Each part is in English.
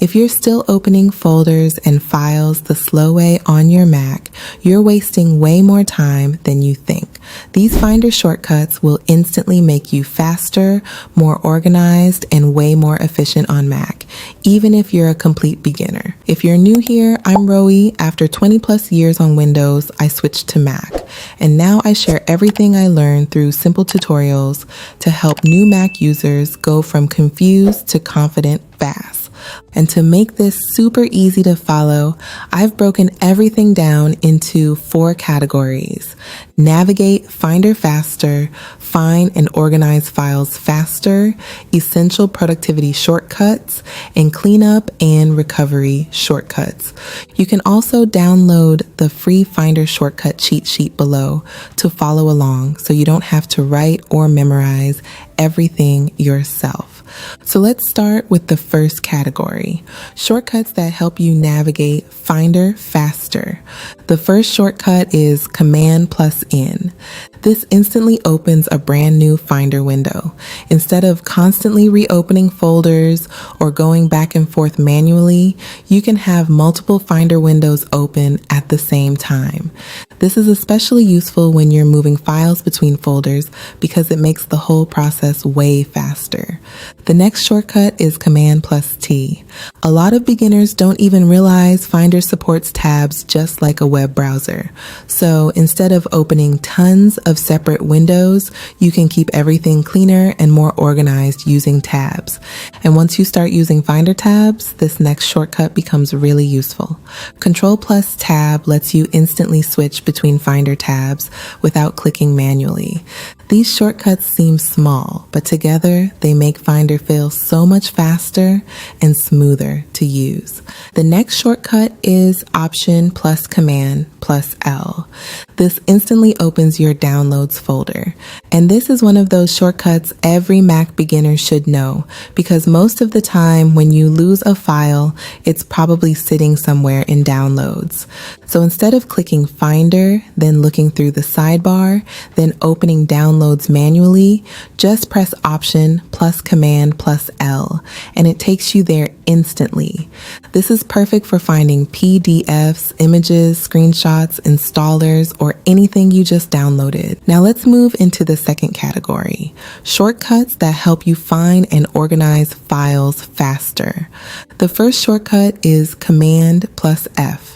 If you're still opening folders and files the slow way on your Mac, you're wasting way more time than you think. These Finder shortcuts will instantly make you faster, more organized, and way more efficient on Mac, even if you're a complete beginner. If you're new here, I'm Roe. After 20 plus years on Windows, I switched to Mac, and now I share everything I learned through simple tutorials to help new Mac users go from confused to confident fast. And to make this super easy to follow, I've broken everything down into 4 categories: navigate Finder faster, find and organize files faster, essential productivity shortcuts, and cleanup and recovery shortcuts. You can also download the free Finder shortcut cheat sheet below to follow along so you don't have to write or memorize everything yourself. So let's start with the first category, shortcuts that help you navigate Finder faster. The first shortcut is Command+N. This instantly opens a brand new Finder window. Instead of constantly reopening folders or going back and forth manually, you can have multiple Finder windows open at the same time. This is especially useful when you're moving files between folders because it makes the whole process way faster. The next shortcut is Command+T. A lot of beginners don't even realize Finder supports tabs just like a web browser. So instead of opening tons of separate windows, you can keep everything cleaner and more organized using tabs. And once you start using Finder tabs, this next shortcut becomes really useful. Control+Tab lets you instantly switch between Finder tabs without clicking manually. These shortcuts seem small, but together they make Finder feel so much faster and smoother to use. The next shortcut is Option+Command+L. This instantly opens your downloads folder. And this is one of those shortcuts every Mac beginner should know, because most of the time when you lose a file, it's probably sitting somewhere in downloads. So instead of clicking Finder, then looking through the sidebar, then opening downloads manually, just press Option+Command+L, and it takes you there instantly. This is perfect for finding PDFs, images, screenshots, installers, or anything you just downloaded. Now let's move into the second category, shortcuts that help you find and organize files faster. The first shortcut is Command+F.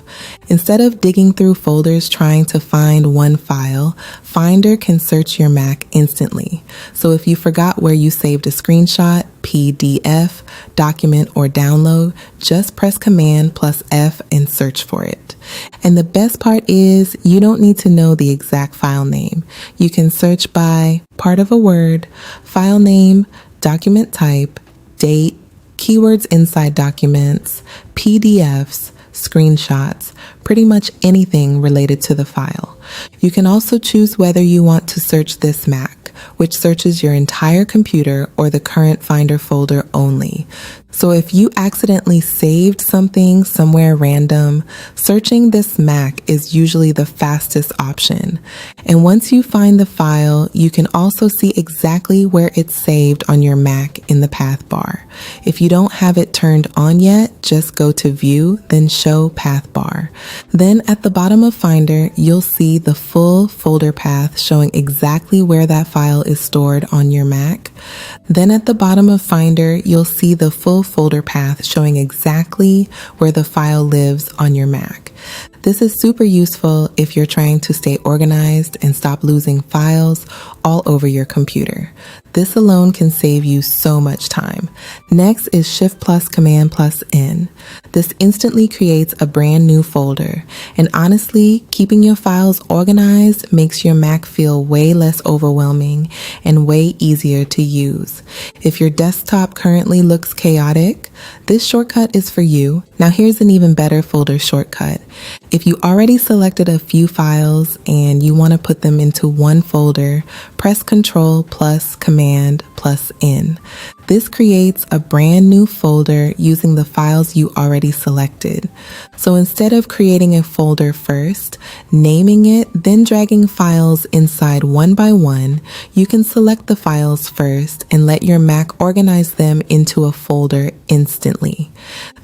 Instead of digging through folders trying to find one file, Finder can search your Mac instantly. So if you forgot where you saved a screenshot, PDF, document, or download, just press Command+F and search for it. And the best part is you don't need to know the exact file name. You can search by part of a word, file name, document type, date, keywords inside documents, PDFs, screenshots, pretty much anything related to the file. You can also choose whether you want to search this Mac, which searches your entire computer, or the current Finder folder only. So if you accidentally saved something somewhere random, searching this Mac is usually the fastest option. And once you find the file, you can also see exactly where it's saved on your Mac in the path bar. If you don't have it turned on yet, just go to View, then Show Path Bar. Then at the bottom of Finder, you'll see the full folder path showing exactly where that file is stored on your Mac. Then at the bottom of Finder, you'll see the full folder path showing exactly where the file lives on your Mac. This is super useful if you're trying to stay organized and stop losing files all over your computer. This alone can save you so much time. Next is Shift+Command+N. This instantly creates a brand new folder. And honestly, keeping your files organized makes your Mac feel way less overwhelming and way easier to use. If your desktop currently looks chaotic, this shortcut is for you. Now here's an even better folder shortcut. If you already selected a few files and you want to put them into one folder, press Ctrl+Command+N. This creates a brand new folder using the files you already selected. So instead of creating a folder first, naming it, then dragging files inside one by one, you can select the files first and let your Mac organize them into a folder instantly.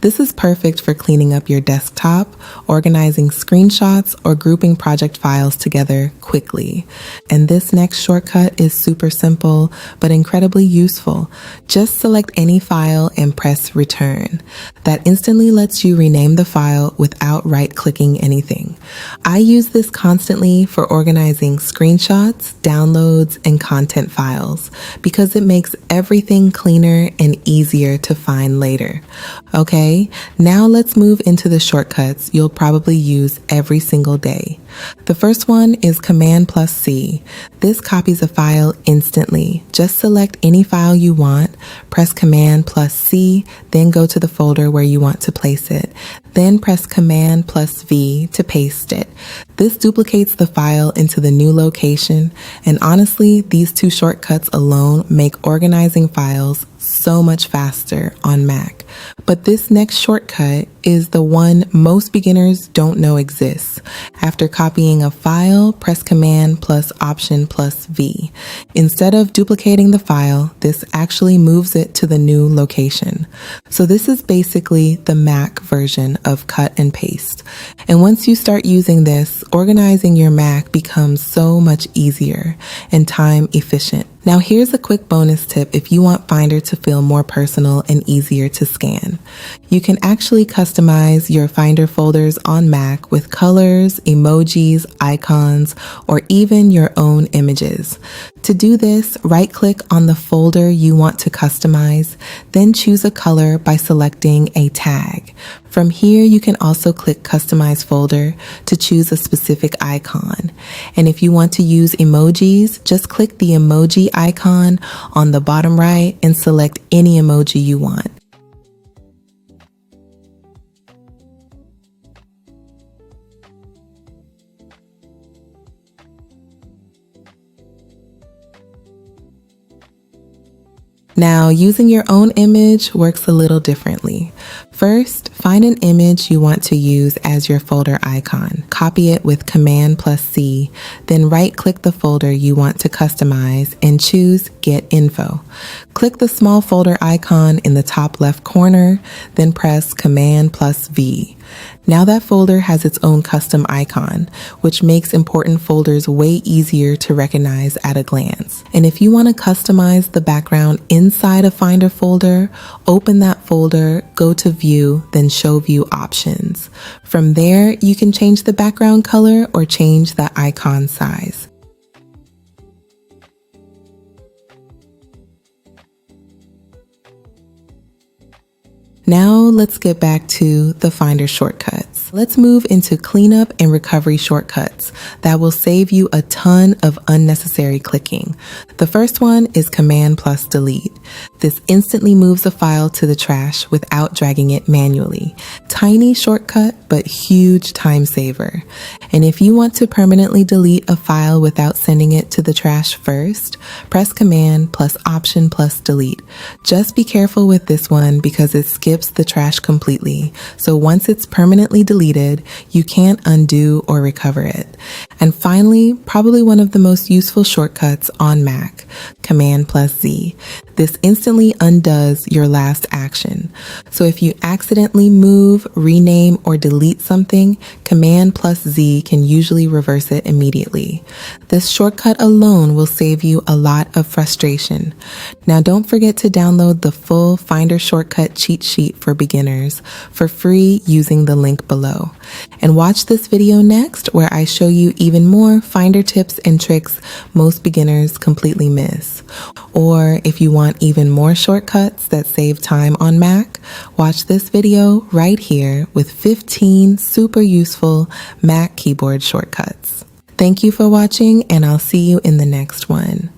This is perfect for cleaning up your desktop, organizing screenshots, or grouping project files together quickly. And this next shortcut is super simple, but incredibly useful. Just select any file and press return. That instantly lets you rename the file without right-clicking anything. I use this constantly for organizing screenshots, downloads, and content files because it makes everything cleaner and easier to find later. Okay, now let's move into the shortcuts you'll probably use every single day. The first one is Command+C. This copies a file instantly. Just select any file you want, press Command+C, then go to the folder where you want to place it. Then press Command+V to paste it. This duplicates the file into the new location, and honestly, these two shortcuts alone make organizing files so much faster on Mac. But this next shortcut is the one most beginners don't know exists. After copying a file, press Command+Option+V. Instead of duplicating the file, this actually moves it to the new location. So this is basically the Mac version of cut and paste. And once you start using this, organizing your Mac becomes so much easier and time efficient. Now here's a quick bonus tip if you want Finder to feel more personal and easier to scan. You can actually customize your Finder folders on Mac with colors, emojis, icons, or even your own images. To do this, right-click on the folder you want to customize, then choose a color by selecting a tag. From here, you can also click Customize Folder to choose a specific icon. And if you want to use emojis, just click the emoji icon on the bottom right and select any emoji you want. Now, using your own image works a little differently. First, find an image you want to use as your folder icon. Copy it with Command+C, then right-click the folder you want to customize and choose Get Info. Click the small folder icon in the top left corner, then press Command+V. Now that folder has its own custom icon, which makes important folders way easier to recognize at a glance. And if you want to customize the background inside a Finder folder, open that folder, go to View, then Show View Options. From there, you can change the background color or change the icon size. Now let's get back to the Finder shortcuts. Let's move into cleanup and recovery shortcuts that will save you a ton of unnecessary clicking. The first one is Command+Delete. This instantly moves a file to the trash without dragging it manually. Tiny shortcut, but huge time saver. And if you want to permanently delete a file without sending it to the trash first, press Command+Option+Delete. Just be careful with this one because it skips the trash completely. So once it's permanently deleted, you can't undo or recover it. And finally, probably one of the most useful shortcuts on Mac, Command+Z. This instantly undoes your last action. So if you accidentally move, rename, or delete something, Command+Z can usually reverse it immediately. This shortcut alone will save you a lot of frustration. Now don't forget to download the full Finder shortcut cheat sheet for beginners for free using the link below. And watch this video next where I show you even more Finder tips and tricks most beginners completely miss. Or if you want even more shortcuts that save time on Mac, watch this video right here with 15 super useful Mac keyboard shortcuts. Thank you for watching, and I'll see you in the next one.